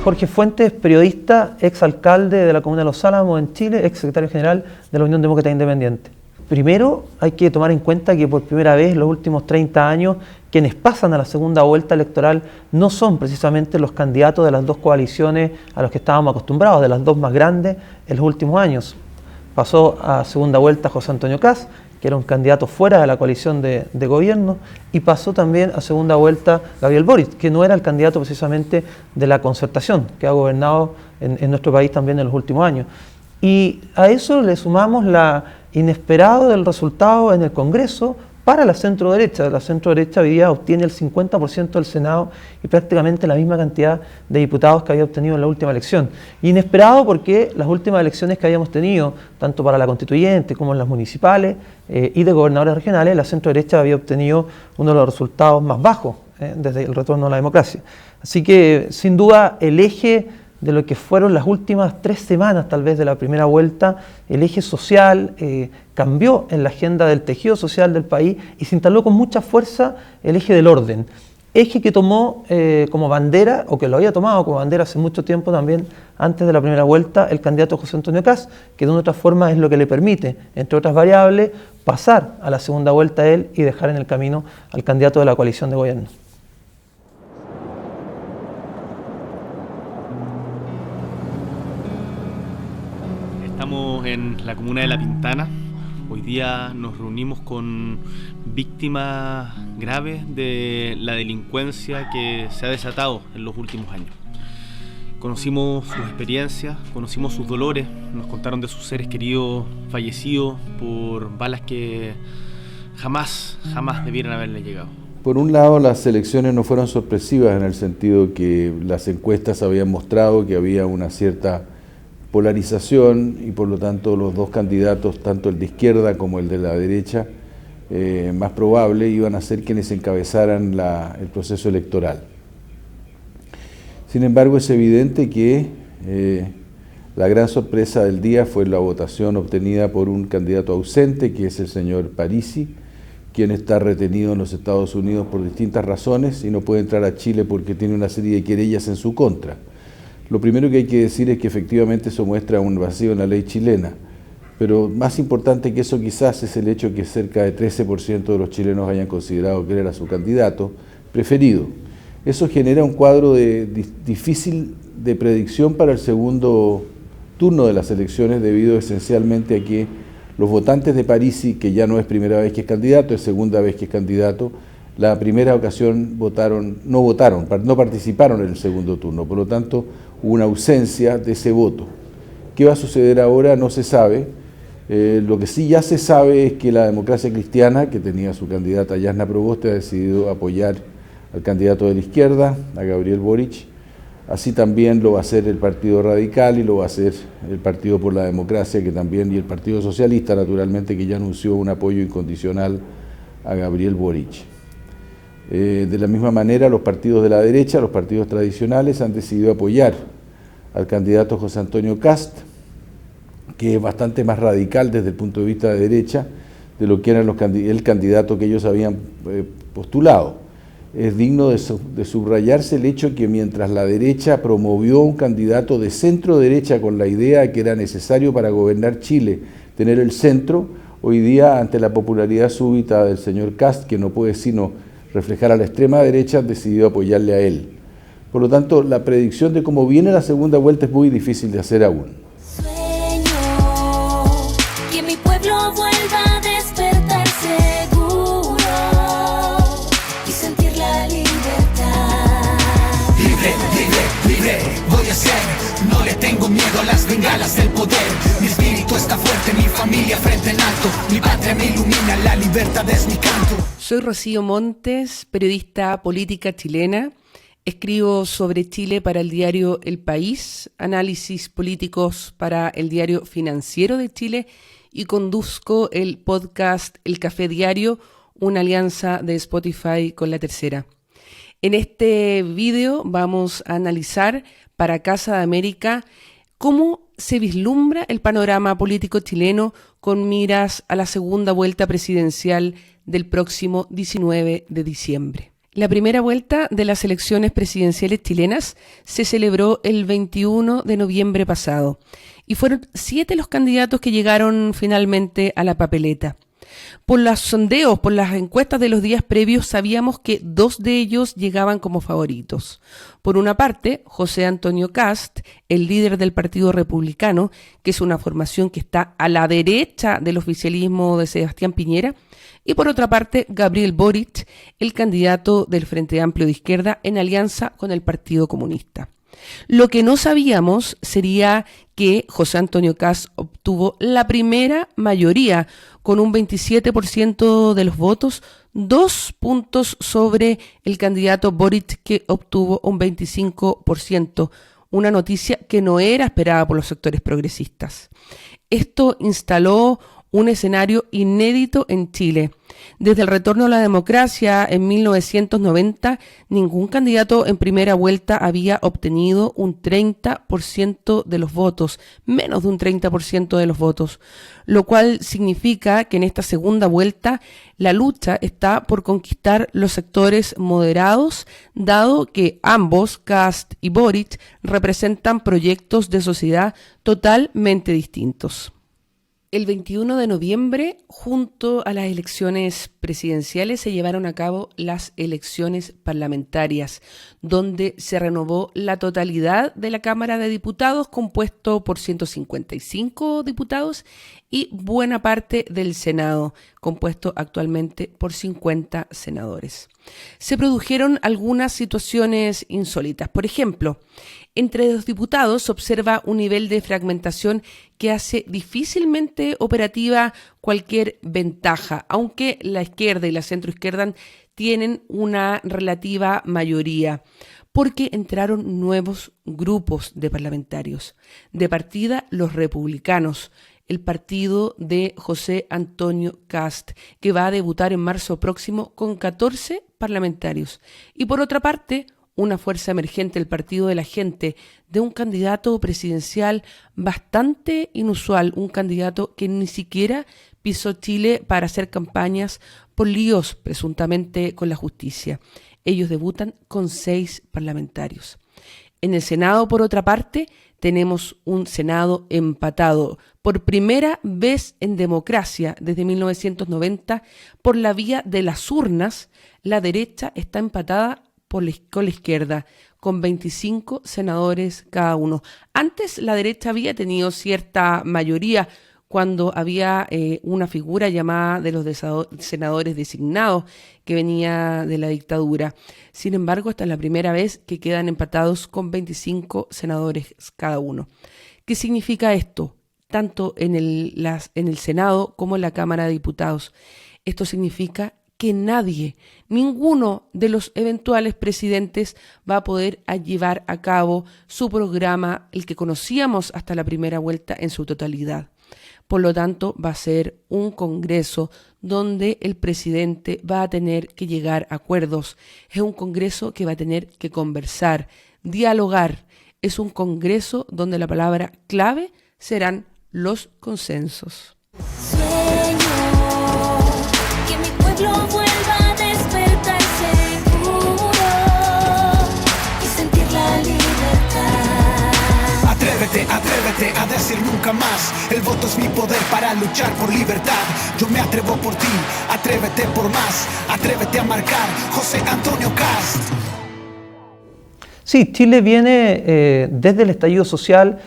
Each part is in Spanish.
Jorge Fuentes, periodista, exalcalde de la comuna de Los Álamos en Chile, ex secretario general de la Unión Demócrata Independiente. Primero, hay que tomar en cuenta que por primera vez en los últimos 30 años, quienes pasan a la segunda vuelta electoral no son precisamente los candidatos de las dos coaliciones a los que estábamos acostumbrados, de las dos más grandes en los últimos años. Pasó a segunda vuelta José Antonio Kast, que era un candidato fuera de la coalición de gobierno, y pasó también a segunda vuelta Gabriel Boric, que no era el candidato precisamente de la concertación, que ha gobernado en nuestro país también en los últimos años. Y a eso le sumamos la inesperado del resultado en el Congreso para la centro-derecha. La centro-derecha hoy día obtiene el 50% del Senado y prácticamente la misma cantidad de diputados que había obtenido en la última elección. Inesperado porque las últimas elecciones que habíamos tenido, tanto para la constituyente como en las municipales y de gobernadores regionales, la centro-derecha había obtenido uno de los resultados más bajos desde el retorno a la democracia. Así que, sin duda, el eje de lo que fueron las últimas 3 semanas tal vez de la primera vuelta, el eje social cambió en la agenda del tejido social del país y se instaló con mucha fuerza el eje del orden. Eje que tomó como bandera, o que lo había tomado como bandera hace mucho tiempo también, antes de la primera vuelta, el candidato José Antonio Kast, que de una u otra forma es lo que le permite, entre otras variables, pasar a la segunda vuelta a él y dejar en el camino al candidato de la coalición de gobierno. Estamos en la comuna de La Pintana. Hoy día nos reunimos con víctimas graves de la delincuencia que se ha desatado en los últimos años. Conocimos sus experiencias, conocimos sus dolores, nos contaron de sus seres queridos fallecidos por balas que jamás debieran haberle llegado. Por un lado, las elecciones no fueron sorpresivas en el sentido que las encuestas habían mostrado que había una cierta polarización y por lo tanto los dos candidatos, tanto el de izquierda como el de la derecha, más probable iban a ser quienes encabezaran el proceso electoral. Sin embargo, es evidente que la gran sorpresa del día fue la votación obtenida por un candidato ausente, que es el señor Parisi, quien está retenido en los Estados Unidos por distintas razones y no puede entrar a Chile porque tiene una serie de querellas en su contra. Lo primero que hay que decir es que efectivamente eso muestra un vacío en la ley chilena, pero más importante que eso quizás es el hecho que cerca de 13% de los chilenos hayan considerado que él era su candidato preferido. Eso genera un cuadro difícil de predicción para el segundo turno de las elecciones, debido esencialmente a que los votantes de Parisi, que ya no es primera vez que es candidato, es segunda vez que es candidato, la primera ocasión no participaron en el segundo turno, por lo tanto hubo una ausencia de ese voto. ¿Qué va a suceder ahora? No se sabe. Lo que sí ya se sabe es que la Democracia Cristiana, que tenía su candidata Jasna Proboste, ha decidido apoyar al candidato de la izquierda, a Gabriel Boric. Así también lo va a hacer el Partido Radical y lo va a hacer el Partido por la Democracia, que también, y el Partido Socialista, naturalmente, que ya anunció un apoyo incondicional a Gabriel Boric. De la misma manera, los partidos de la derecha, los partidos tradicionales, han decidido apoyar al candidato José Antonio Kast, que es bastante más radical desde el punto de vista de derecha de lo que era el candidato que ellos habían postulado. Es digno de subrayarse el hecho que mientras la derecha promovió un candidato de centro-derecha con la idea de que era necesario para gobernar Chile tener el centro, hoy día, ante la popularidad súbita del señor Kast, que no puede sino reflejar a la extrema derecha, han decidido apoyarle a él. Por lo tanto, la predicción de cómo viene la segunda vuelta es muy difícil de hacer aún. Sueño que mi pueblo vuelva a despertar seguro y sentir la libertad. Libre, libre, libre, voy a ser. No le tengo miedo a las bengalas del poder. Mi espíritu está fuerte, mi familia frente en alto. Mi patria me ilumina, la libertad es mi canto. Soy Rocío Montes, periodista política chilena. Escribo sobre Chile para el diario El País, análisis políticos para el diario Financiero de Chile y conduzco el podcast El Café Diario, una alianza de Spotify con La Tercera. En este video vamos a analizar para Casa de América cómo se vislumbra el panorama político chileno con miras a la segunda vuelta presidencial del próximo 19 de diciembre. La primera vuelta de las elecciones presidenciales chilenas se celebró el 21 de noviembre pasado y fueron 7 los candidatos que llegaron finalmente a la papeleta. Por los sondeos, por las encuestas de los días previos, sabíamos que 2 de ellos llegaban como favoritos. Por una parte, José Antonio Kast, el líder del Partido Republicano, que es una formación que está a la derecha del oficialismo de Sebastián Piñera, y por otra parte, Gabriel Boric, el candidato del Frente Amplio de Izquierda en alianza con el Partido Comunista. Lo que no sabíamos sería que José Antonio Kast obtuvo la primera mayoría con un 27% de los votos, 2 puntos sobre el candidato Boric, que obtuvo un 25%, una noticia que no era esperada por los sectores progresistas. Esto instaló un escenario inédito en Chile. Desde el retorno a la democracia en 1990, ningún candidato en primera vuelta había obtenido un 30% de los votos, menos de un 30% de los votos, lo cual significa que en esta segunda vuelta la lucha está por conquistar los sectores moderados, dado que ambos, Kast y Boric, representan proyectos de sociedad totalmente distintos. El 21 de noviembre, junto a las elecciones presidenciales, se llevaron a cabo las elecciones parlamentarias, donde se renovó la totalidad de la Cámara de Diputados, compuesto por 155 diputados, y buena parte del Senado, compuesto actualmente por 50 senadores. Se produjeron algunas situaciones insólitas. Por ejemplo, entre los diputados se observa un nivel de fragmentación que hace difícilmente operativa cualquier ventaja, aunque la izquierda y la centroizquierda tienen una relativa mayoría, porque entraron nuevos grupos de parlamentarios. De partida, los republicanos, el partido de José Antonio Kast, que va a debutar en marzo próximo con 14 parlamentarios. Y por otra parte, una fuerza emergente, el Partido de la Gente, de un candidato presidencial bastante inusual, un candidato que ni siquiera pisó Chile para hacer campañas por líos presuntamente con la justicia. Ellos debutan con 6 parlamentarios. En el Senado, por otra parte, tenemos un Senado empatado. Por primera vez en democracia, desde 1990, por la vía de las urnas, la derecha está empatada con la izquierda, con 25 senadores cada uno. Antes la derecha había tenido cierta mayoría cuando había una figura llamada de los senadores designados que venía de la dictadura. Sin embargo, esta es la primera vez que quedan empatados con 25 senadores cada uno. ¿Qué significa esto? Tanto en el Senado como en la Cámara de Diputados. Esto significa que nadie, ninguno de los eventuales presidentes va a poder llevar a cabo su programa, el que conocíamos hasta la primera vuelta, en su totalidad. Por lo tanto, va a ser un congreso donde el presidente va a tener que llegar a acuerdos. Es un congreso que va a tener que conversar, dialogar. Es un congreso donde la palabra clave serán los consensos. Sueño que mi pueblo vuelva a despertar seguro y sentir la libertad. Atrévete a decir nunca más. El voto es mi poder para luchar por libertad. Yo me atrevo por ti, atrévete por más. Atrévete a marcar, José Antonio Kast. Sí, Chile viene desde el estallido social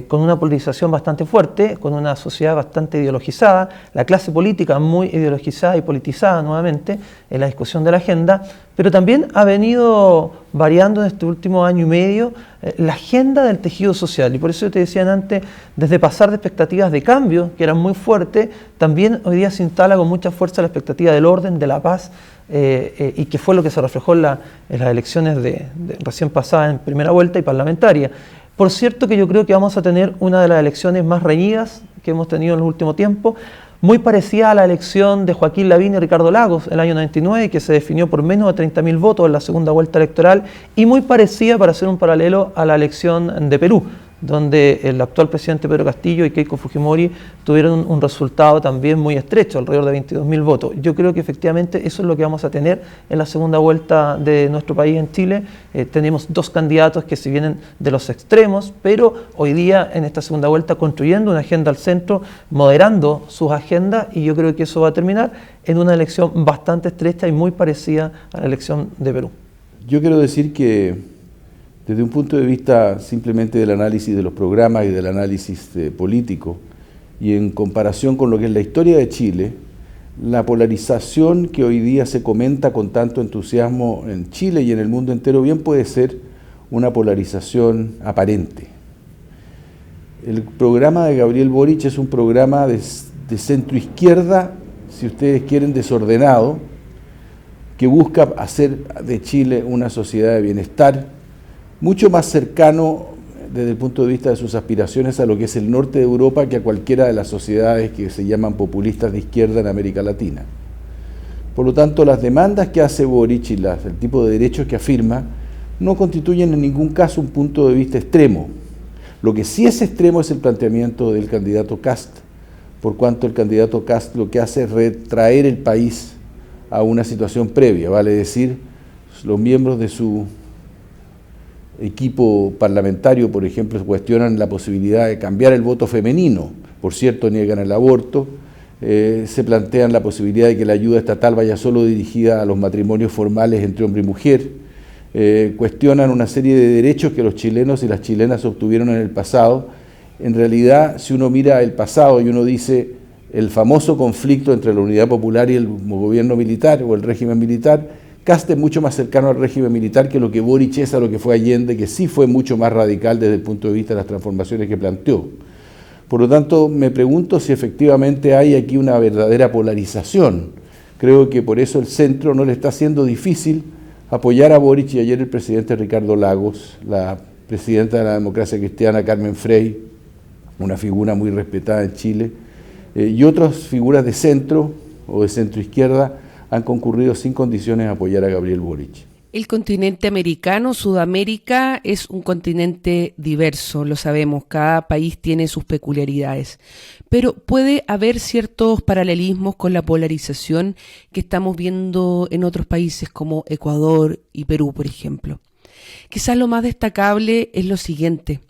con una politización bastante fuerte, con una sociedad bastante ideologizada, la clase política muy ideologizada y politizada nuevamente en la discusión de la agenda, pero también ha venido variando en este último año y medio la agenda del tejido social. Y por eso te decían antes, desde pasar de expectativas de cambio, que eran muy fuertes, también hoy día se instala con mucha fuerza la expectativa del orden, de la paz, y que fue lo que se reflejó en las elecciones de recién pasadas en primera vuelta y parlamentaria. Por cierto que yo creo que vamos a tener una de las elecciones más reñidas que hemos tenido en los últimos tiempos, muy parecida a la elección de Joaquín Lavín y Ricardo Lagos en el año 99, que se definió por menos de 30.000 votos en la segunda vuelta electoral, y muy parecida, para hacer un paralelo, a la elección de Perú, donde el actual presidente Pedro Castillo y Keiko Fujimori tuvieron un resultado también muy estrecho, alrededor de 22.000 votos. Yo creo que efectivamente eso es lo que vamos a tener en la segunda vuelta de nuestro país en Chile. Tenemos dos candidatos que si vienen de los extremos, pero hoy día en esta segunda vuelta construyendo una agenda al centro, moderando sus agendas, y yo creo que eso va a terminar en una elección bastante estrecha y muy parecida a la elección de Perú. Yo quiero decir que desde un punto de vista simplemente del análisis de los programas y del análisis político, y en comparación con lo que es la historia de Chile, la polarización que hoy día se comenta con tanto entusiasmo en Chile y en el mundo entero bien puede ser una polarización aparente. El programa de Gabriel Boric es un programa de centro-izquierda, si ustedes quieren, desordenado, que busca hacer de Chile una sociedad de bienestar, mucho más cercano desde el punto de vista de sus aspiraciones a lo que es el norte de Europa que a cualquiera de las sociedades que se llaman populistas de izquierda en América Latina. Por lo tanto, las demandas que hace Boric y el tipo de derechos que afirma no constituyen en ningún caso un punto de vista extremo. Lo que sí es extremo es el planteamiento del candidato Kast, por cuanto el candidato Kast lo que hace es retraer el país a una situación previa, vale decir, los miembros de su equipo parlamentario, por ejemplo, cuestionan la posibilidad de cambiar el voto femenino, por cierto, niegan el aborto, se plantean la posibilidad de que la ayuda estatal vaya solo dirigida a los matrimonios formales entre hombre y mujer, cuestionan una serie de derechos que los chilenos y las chilenas obtuvieron en el pasado. En realidad, si uno mira el pasado y uno dice el famoso conflicto entre la Unidad Popular y el gobierno militar o el régimen militar, Kast es mucho más cercano al régimen militar que lo que Boric es a lo que fue Allende, que sí fue mucho más radical desde el punto de vista de las transformaciones que planteó. Por lo tanto, me pregunto si efectivamente hay aquí una verdadera polarización. Creo que por eso el centro no le está haciendo difícil apoyar a Boric, y ayer el presidente Ricardo Lagos, la presidenta de la Democracia Cristiana Carmen Frey, una figura muy respetada en Chile, y otras figuras de centro o de centro izquierda han concurrido sin condiciones a apoyar a Gabriel Boric. El continente americano, Sudamérica, es un continente diverso, lo sabemos, cada país tiene sus peculiaridades, pero puede haber ciertos paralelismos con la polarización que estamos viendo en otros países como Ecuador y Perú, por ejemplo. Quizás lo más destacable es lo siguiente: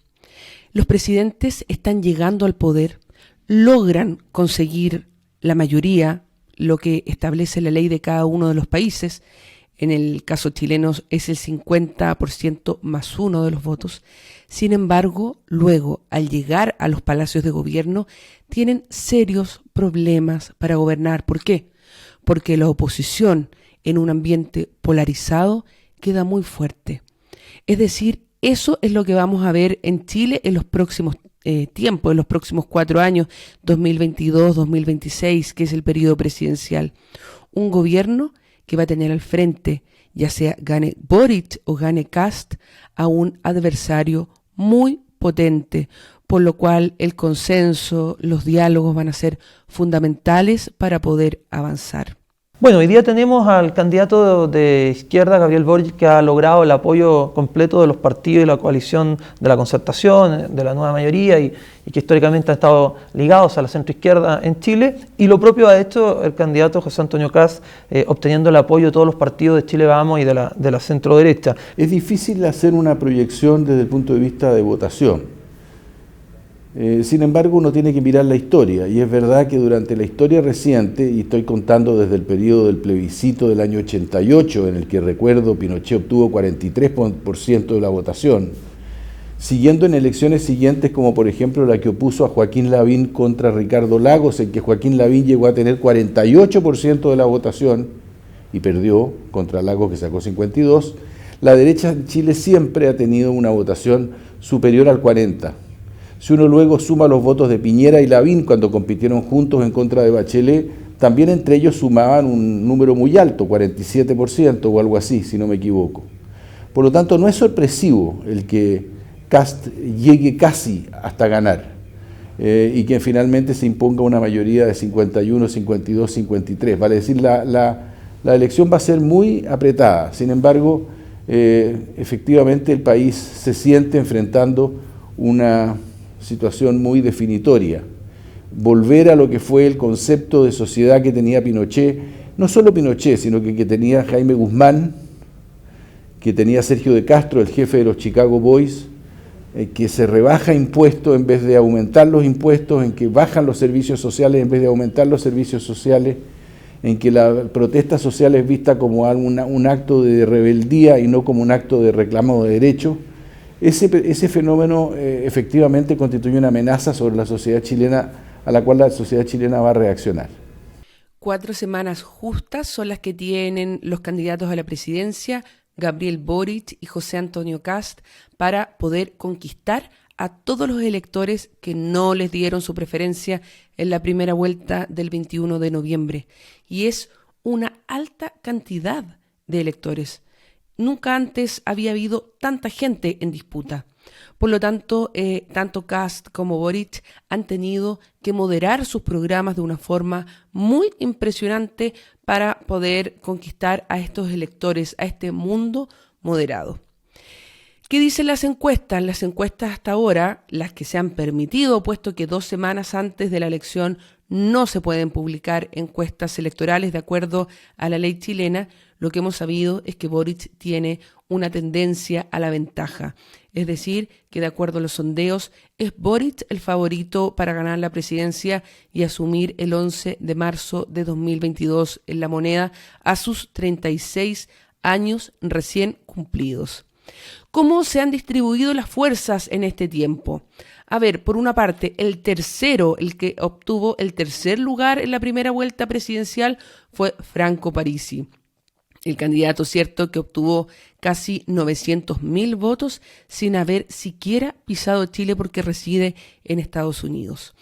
los presidentes están llegando al poder, logran conseguir la mayoría, lo que establece la ley de cada uno de los países. En el caso chileno es el 50% más uno de los votos. Sin embargo, luego, al llegar a los palacios de gobierno, tienen serios problemas para gobernar. ¿Por qué? Porque la oposición en un ambiente polarizado queda muy fuerte. Es decir, eso es lo que vamos a ver en Chile en los próximos tiempo, en los próximos 4 años, 2022-2026, que es el periodo presidencial. Un gobierno que va a tener al frente, ya sea gane Boric o gane Kast, a un adversario muy potente, por lo cual el consenso, los diálogos van a ser fundamentales para poder avanzar. Bueno, hoy día tenemos al candidato de izquierda, Gabriel Boric, que ha logrado el apoyo completo de los partidos y la coalición de la concertación, de la nueva mayoría, y que históricamente han estado ligados a la centroizquierda en Chile, y lo propio ha hecho el candidato José Antonio Kast, obteniendo el apoyo de todos los partidos de Chile Vamos y de la centro-derecha. Es difícil hacer una proyección desde el punto de vista de votación. Sin embargo, uno tiene que mirar la historia, y es verdad que durante la historia reciente, y estoy contando desde el periodo del plebiscito del año 88, en el que recuerdo Pinochet obtuvo 43% de la votación, siguiendo en elecciones siguientes como por ejemplo la que opuso a Joaquín Lavín contra Ricardo Lagos, en que Joaquín Lavín llegó a tener 48% de la votación y perdió contra Lagos, que sacó 52%, la derecha en Chile siempre ha tenido una votación superior al 40%. Si uno luego suma los votos de Piñera y Lavín cuando compitieron juntos en contra de Bachelet, también entre ellos sumaban un número muy alto, 47% o algo así, si no me equivoco. Por lo tanto, no es sorpresivo el que Kast llegue casi hasta ganar y que finalmente se imponga una mayoría de 51, 52, 53. Vale decir, la elección va a ser muy apretada. Sin embargo, efectivamente el país se siente enfrentando una situación muy definitoria. Volver a lo que fue el concepto de sociedad que tenía Pinochet, no solo Pinochet, sino que tenía Jaime Guzmán, que tenía Sergio de Castro, el jefe de los Chicago Boys, que se rebaja impuestos en vez de aumentar los impuestos, en que bajan los servicios sociales en vez de aumentar los servicios sociales, en que la protesta social es vista como un acto de rebeldía y no como un acto de reclamo de derechos. Ese fenómeno efectivamente constituye una amenaza sobre la sociedad chilena, a la cual la sociedad chilena va a reaccionar. 4 semanas justas son las que tienen los candidatos a la presidencia, Gabriel Boric y José Antonio Kast, para poder conquistar a todos los electores que no les dieron su preferencia en la primera vuelta del 21 de noviembre. Y es una alta cantidad de electores. Nunca antes había habido tanta gente en disputa. Por lo tanto, tanto Kast como Boric han tenido que moderar sus programas de una forma muy impresionante para poder conquistar a estos electores, a este mundo moderado. ¿Qué dicen las encuestas? Las encuestas hasta ahora, las que se han permitido, puesto que 2 semanas antes de la elección no se pueden publicar encuestas electorales de acuerdo a la ley chilena, lo que hemos sabido es que Boric tiene una tendencia a la ventaja. Es decir, que de acuerdo a los sondeos, es Boric el favorito para ganar la presidencia y asumir el 11 de marzo de 2022 en La Moneda a sus 36 años recién cumplidos. ¿Cómo se han distribuido las fuerzas en este tiempo? A ver, por una parte, el que obtuvo el tercer lugar en la primera vuelta presidencial fue Franco Parisi. El candidato, cierto, que obtuvo casi 900.000 votos sin haber siquiera pisado Chile porque reside en Estados Unidos.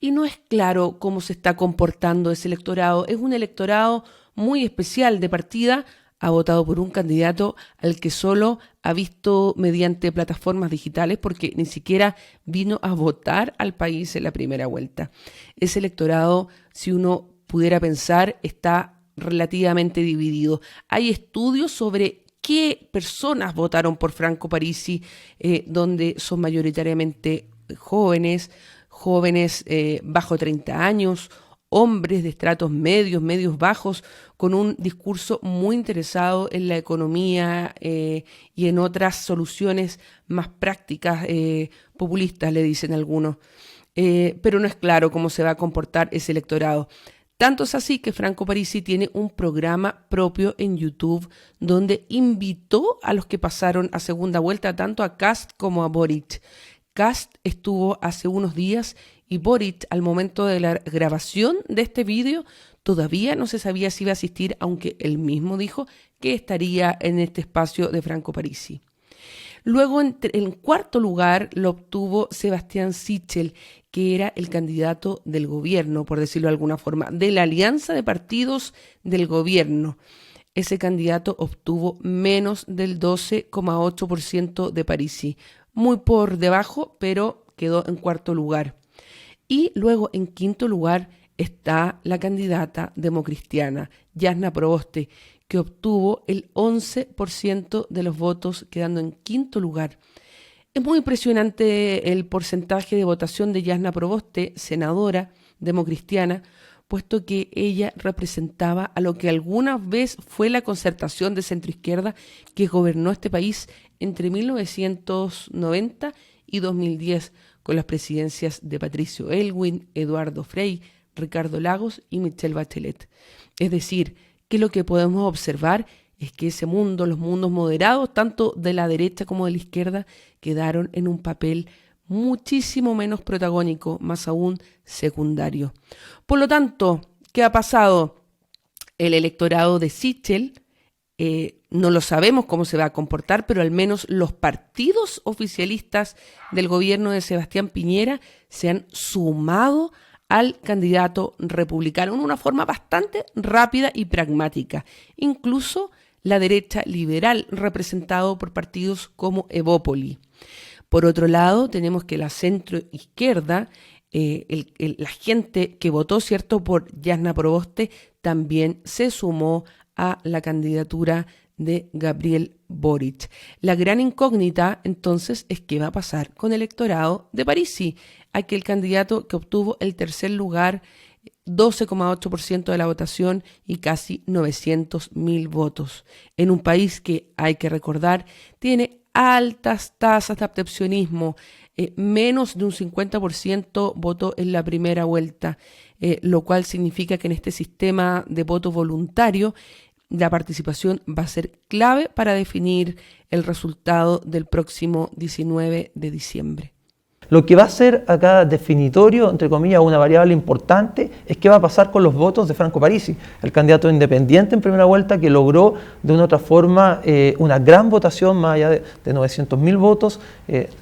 Y no es claro cómo se está comportando ese electorado. Es un electorado muy especial de partida. Ha votado por un candidato al que solo ha visto mediante plataformas digitales porque ni siquiera vino a votar al país en la primera vuelta. Ese electorado, si uno pudiera pensar, está relativamente dividido. Hay estudios sobre qué personas votaron por Franco Parisi, donde son mayoritariamente jóvenes bajo 30 años, hombres de estratos medios bajos, con un discurso muy interesado en la economía y en otras soluciones más prácticas, populistas, le dicen algunos. Pero no es claro cómo se va a comportar ese electorado. Tanto es así que Franco Parisi tiene un programa propio en YouTube donde invitó a los que pasaron a segunda vuelta, tanto a Kast como a Boric. Kast estuvo hace unos días y Boric, al momento de la grabación de este vídeo, todavía no se sabía si iba a asistir, aunque él mismo dijo que estaría en este espacio de Franco Parisi. Luego, en cuarto lugar, lo obtuvo Sebastián Sichel, que era el candidato del gobierno, por decirlo de alguna forma, de la alianza de partidos del gobierno. Ese candidato obtuvo menos del 12,8% de Parisi, muy por debajo, pero quedó en cuarto lugar. Y luego, en quinto lugar, está la candidata democristiana, Jasna Proboste, que obtuvo el 11% de los votos, quedando en quinto lugar. Es muy impresionante el porcentaje de votación de Jasna Proboste, senadora democristiana, puesto que ella representaba a lo que alguna vez fue la concertación de centroizquierda que gobernó este país entre 1990 y 2010, con las presidencias de Patricio Aylwin, Eduardo Frei, Ricardo Lagos y Michelle Bachelet. Es decir, que lo que podemos observar es que ese mundo, los mundos moderados, tanto de la derecha como de la izquierda, quedaron en un papel muchísimo menos protagónico, más aún secundario. Por lo tanto, ¿qué ha pasado? El electorado de Sichel, no lo sabemos cómo se va a comportar, pero al menos los partidos oficialistas del gobierno de Sebastián Piñera se han sumado al candidato republicano en una forma bastante rápida y pragmática. Incluso la derecha liberal, representado por partidos como Evópoli. Por otro lado, tenemos que la centroizquierda, la gente que votó, ¿cierto?, por Jasna Proboste, también se sumó a la candidatura de Gabriel Boric. La gran incógnita entonces es qué va a pasar con el electorado de Parisi, aquel candidato que obtuvo el tercer lugar, 12,8% de la votación y casi 900.000 votos, en un país que, hay que recordar, tiene altas tasas de abstencionismo. Menos de un 50% votó en la primera vuelta, lo cual significa que en este sistema de voto voluntario la participación va a ser clave para definir el resultado del próximo 19 de diciembre. Lo que va a ser acá definitorio, entre comillas, una variable importante, es qué va a pasar con los votos de Franco Parisi, el candidato independiente en primera vuelta que logró de una u otra forma una gran votación, más allá de 900.000 votos,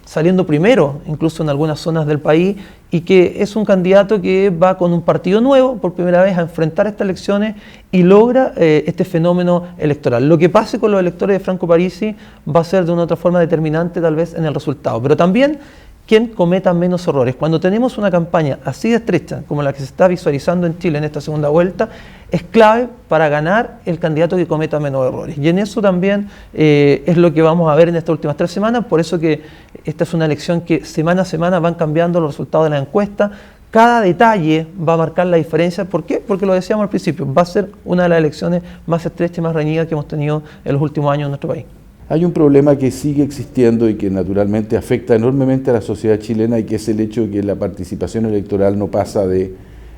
saliendo primero incluso en algunas zonas del país, y que es un candidato que va con un partido nuevo por primera vez a enfrentar estas elecciones y logra este fenómeno electoral. Lo que pase con los electores de Franco Parisi va a ser de una u otra forma determinante tal vez en el resultado, pero también quien cometa menos errores. Cuando tenemos una campaña así de estrecha como la que se está visualizando en Chile en esta segunda vuelta, es clave para ganar el candidato que cometa menos errores. Y en eso también es lo que vamos a ver en estas últimas 3 semanas, por eso que esta es una elección que semana a semana van cambiando los resultados de la encuesta. Cada detalle va a marcar la diferencia. ¿Por qué? Porque lo decíamos al principio, va a ser una de las elecciones más estrechas y más reñidas que hemos tenido en los últimos años en nuestro país. Hay un problema que sigue existiendo y que naturalmente afecta enormemente a la sociedad chilena, y que es el hecho de que la participación electoral no pasa de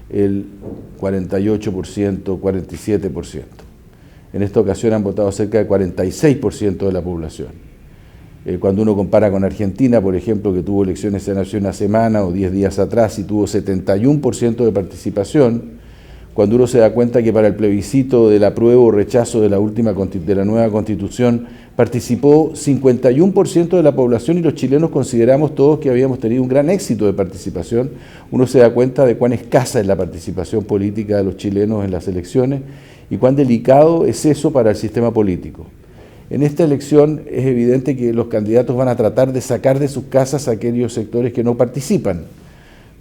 el 48%, 47%. En esta ocasión han votado cerca del 46% de la población. Cuando uno compara con Argentina, por ejemplo, que tuvo elecciones hace una semana o 10 días atrás y tuvo 71% de participación, cuando uno se da cuenta que para el plebiscito del apruebo o rechazo de la nueva Constitución participó 51% de la población y los chilenos consideramos todos que habíamos tenido un gran éxito de participación, uno se da cuenta de cuán escasa es la participación política de los chilenos en las elecciones y cuán delicado es eso para el sistema político. En esta elección es evidente que los candidatos van a tratar de sacar de sus casas a aquellos sectores que no participan.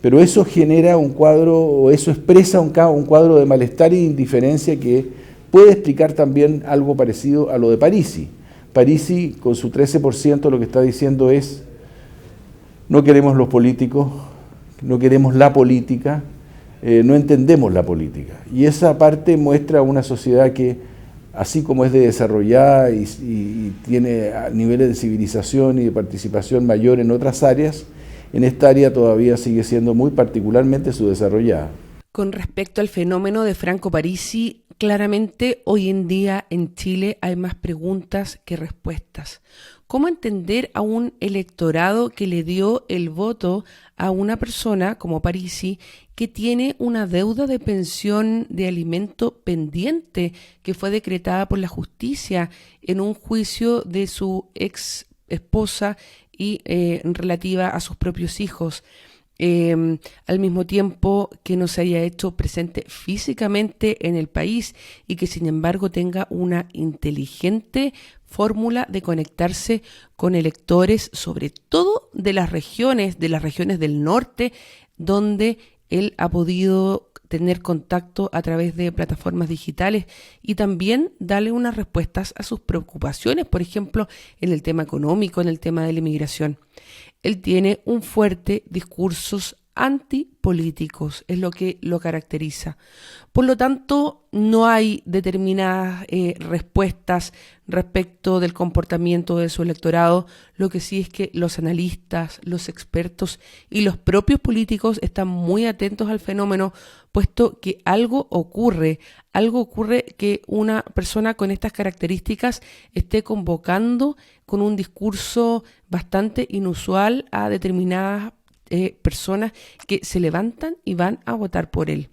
Pero eso genera un cuadro, o eso expresa un cuadro de malestar e indiferencia que puede explicar también algo parecido a lo de Parisi. Parisi, con su 13%, lo que está diciendo es: no queremos los políticos, no queremos la política, no entendemos la política. Y esa parte muestra una sociedad que, así como es de desarrollada y tiene niveles de civilización y de participación mayor en otras áreas, en esta área todavía sigue siendo muy particularmente subdesarrollada. Con respecto al fenómeno de Franco Parisi, claramente hoy en día en Chile hay más preguntas que respuestas. ¿Cómo entender a un electorado que le dio el voto a una persona como Parisi que tiene una deuda de pensión de alimento pendiente que fue decretada por la justicia en un juicio de su ex esposa y relativa a sus propios hijos? Al mismo tiempo que no se haya hecho presente físicamente en el país y que sin embargo tenga una inteligente fórmula de conectarse con electores, sobre todo de las regiones del norte, donde él ha podido tener contacto a través de plataformas digitales y también darle unas respuestas a sus preocupaciones, por ejemplo, en el tema económico, en el tema de la inmigración. Él tiene un fuerte discursos antipolíticos, es lo que lo caracteriza. Por lo tanto, no hay determinadas respuestas respecto del comportamiento de su electorado. Lo que sí es que los analistas, los expertos y los propios políticos están muy atentos al fenómeno, puesto que algo ocurre que una persona con estas características esté convocando con un discurso bastante inusual a determinadas personas que se levantan y van a votar por él.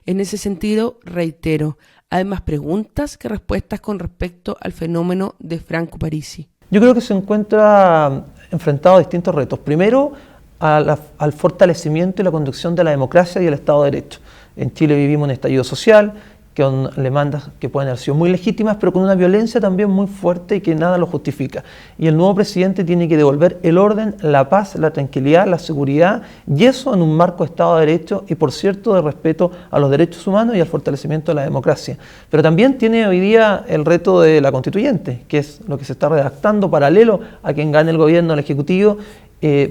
En ese sentido, reitero, hay más preguntas que respuestas con respecto al fenómeno de Franco Parisi. Yo creo que se encuentra enfrentado a distintos retos. Primero, al fortalecimiento y la conducción de la democracia y el Estado de Derecho. En Chile vivimos un estallido social con demandas que pueden haber sido muy legítimas, pero con una violencia también muy fuerte y que nada lo justifica. Y el nuevo presidente tiene que devolver el orden, la paz, la tranquilidad, la seguridad, y eso en un marco de Estado de Derecho y, por cierto, de respeto a los derechos humanos y al fortalecimiento de la democracia. Pero también tiene hoy día el reto de la constituyente, que es lo que se está redactando paralelo a quien gane el gobierno, el Ejecutivo.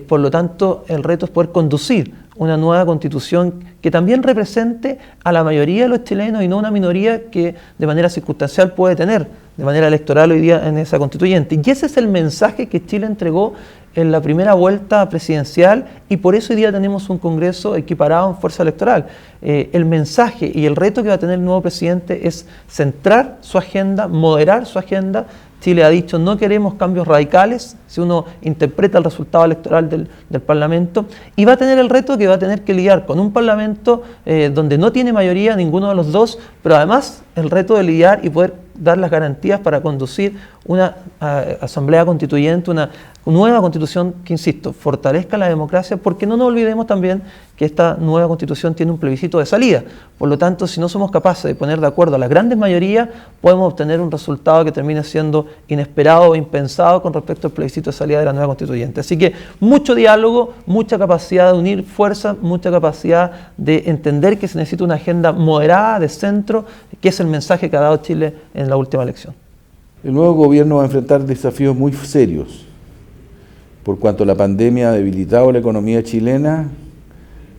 Por lo tanto, el reto es poder conducir una nueva constitución que también represente a la mayoría de los chilenos y no una minoría que de manera circunstancial puede tener de manera electoral hoy día en esa constituyente. Y ese es el mensaje que Chile entregó en la primera vuelta presidencial, y por eso hoy día tenemos un Congreso equiparado en fuerza electoral. El mensaje y el reto que va a tener el nuevo presidente es centrar su agenda, moderar su agenda. Chile ha dicho no queremos cambios radicales, si uno interpreta el resultado electoral del Parlamento, y va a tener el reto que va a tener que lidiar con un Parlamento donde no tiene mayoría ninguno de los dos, pero además el reto de lidiar y poder dar las garantías para conducir una asamblea constituyente, una nueva constitución que, insisto, fortalezca la democracia, porque no nos olvidemos también que esta nueva constitución tiene un plebiscito de salida. Por lo tanto, si no somos capaces de poner de acuerdo a las grandes mayorías, podemos obtener un resultado que termine siendo inesperado o impensado con respecto al plebiscito de salida de la nueva constituyente. Así que mucho diálogo, mucha capacidad de unir fuerzas, mucha capacidad de entender que se necesita una agenda moderada, de centro, que es el mensaje que ha dado Chile en la última elección. El nuevo gobierno va a enfrentar desafíos muy serios, por cuanto la pandemia ha debilitado la economía chilena.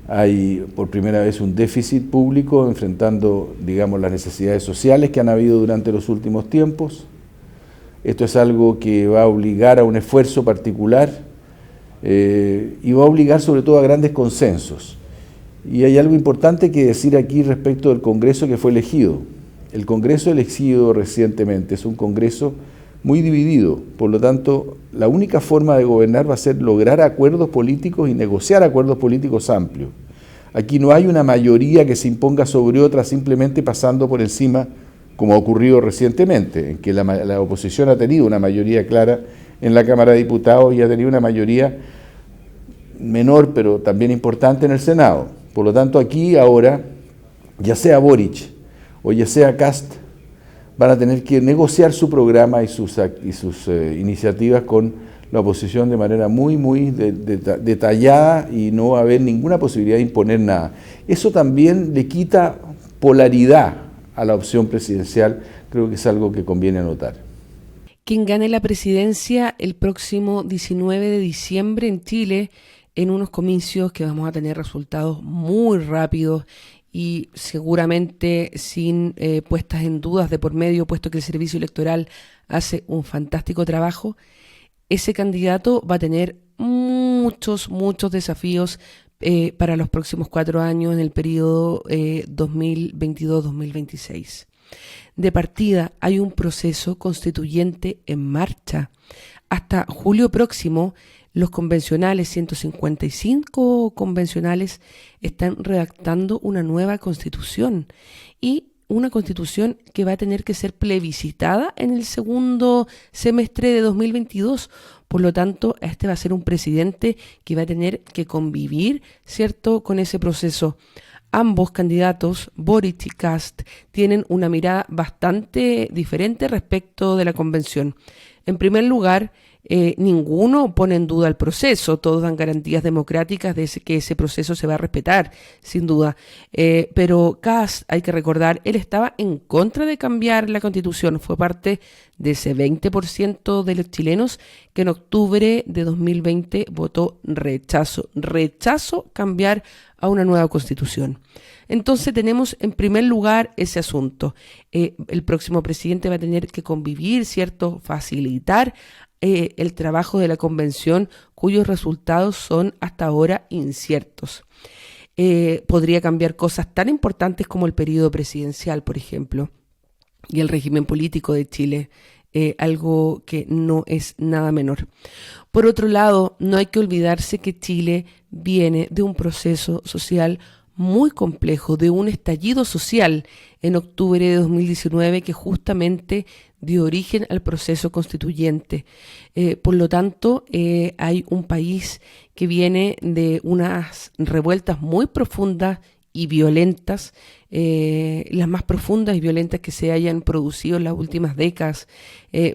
Hay por primera vez un déficit público enfrentando, digamos, las necesidades sociales que han habido durante los últimos tiempos. Esto es algo que va a obligar a un esfuerzo particular y va a obligar sobre todo a grandes consensos. Y hay algo importante que decir aquí respecto del Congreso que fue elegido. El Congreso elegido recientemente es un Congreso muy dividido, por lo tanto, la única forma de gobernar va a ser lograr acuerdos políticos y negociar acuerdos políticos amplios. Aquí no hay una mayoría que se imponga sobre otra simplemente pasando por encima, como ha ocurrido recientemente, en que la oposición ha tenido una mayoría clara en la Cámara de Diputados y ha tenido una mayoría menor, pero también importante en el Senado. Por lo tanto, aquí ahora, ya sea Boric o ya sea Kast, van a tener que negociar su programa y sus iniciativas con la oposición de manera muy detallada, y no va a haber ninguna posibilidad de imponer nada. Eso también le quita polaridad a la opción presidencial, creo que es algo que conviene anotar. Quien gane la presidencia el próximo 19 de diciembre en Chile, en unos comicios que vamos a tener resultados muy rápidos y seguramente sin puestas en dudas de por medio, puesto que el servicio electoral hace un fantástico trabajo, ese candidato va a tener muchos desafíos para los próximos 4 años en el periodo 2022-2026. De partida, hay un proceso constituyente en marcha. Hasta julio próximo, los convencionales, 155 convencionales, están redactando una nueva constitución, y una constitución que va a tener que ser plebiscitada en el segundo semestre de 2022. Por lo tanto, este va a ser un presidente que va a tener que convivir, ¿cierto?, con ese proceso. Ambos candidatos, Boric y Kast, tienen una mirada bastante diferente respecto de la convención. En primer lugar, ninguno pone en duda el proceso, todos dan garantías democráticas de que ese proceso se va a respetar, sin duda. Pero Kast, hay que recordar, él estaba en contra de cambiar la Constitución, fue parte de ese 20% de los chilenos que en octubre de 2020 votó rechazo cambiar a una nueva Constitución. Entonces tenemos en primer lugar ese asunto. El próximo presidente va a tener que convivir, ¿cierto?, facilitar el trabajo de la convención, cuyos resultados son hasta ahora inciertos. Podría cambiar cosas tan importantes como el periodo presidencial, por ejemplo, y el régimen político de Chile, algo que no es nada menor. Por otro lado, no hay que olvidarse que Chile viene de un proceso social muy complejo, de un estallido social en octubre de 2019 que justamente dio origen al proceso constituyente. Por lo tanto, hay un país que viene de unas revueltas muy profundas y violentas, las más profundas y violentas que se hayan producido en las últimas décadas.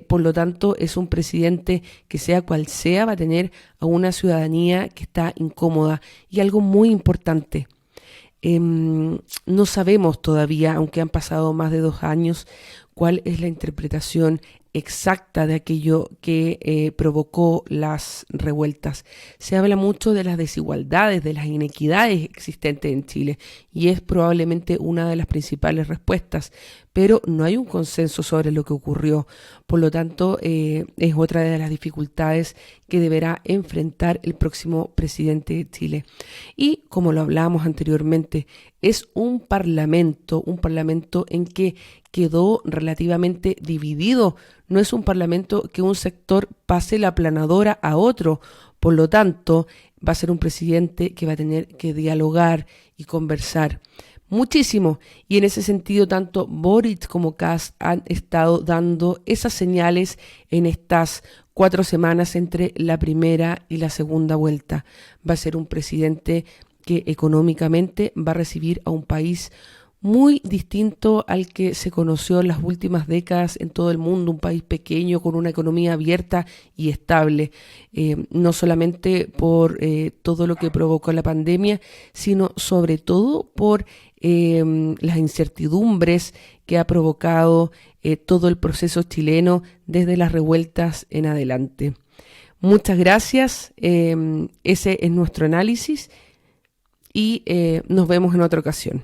Por lo tanto, es un presidente que, sea cual sea, va a tener a una ciudadanía que está incómoda. Y algo muy importante, no sabemos todavía, aunque han pasado más de 2 años, cuál es la interpretación exacta de aquello que provocó las revueltas. Se habla mucho de las desigualdades, de las inequidades existentes en Chile, y es probablemente una de las principales respuestas, pero no hay un consenso sobre lo que ocurrió. Por lo tanto, es otra de las dificultades que deberá enfrentar el próximo presidente de Chile. Y como lo hablábamos anteriormente, es un parlamento en que quedó relativamente dividido. No es un parlamento que un sector pase la aplanadora a otro. Por lo tanto, va a ser un presidente que va a tener que dialogar y conversar muchísimo. Y en ese sentido, tanto Boric como Kast han estado dando esas señales en estas 4 semanas entre la primera y la segunda vuelta. Va a ser un presidente que económicamente va a recibir a un país muy distinto al que se conoció en las últimas décadas en todo el mundo, un país pequeño con una economía abierta y estable, no solamente por todo lo que provocó la pandemia, sino sobre todo por las incertidumbres que ha provocado todo el proceso chileno desde las revueltas en adelante. Muchas gracias, ese es nuestro análisis y nos vemos en otra ocasión.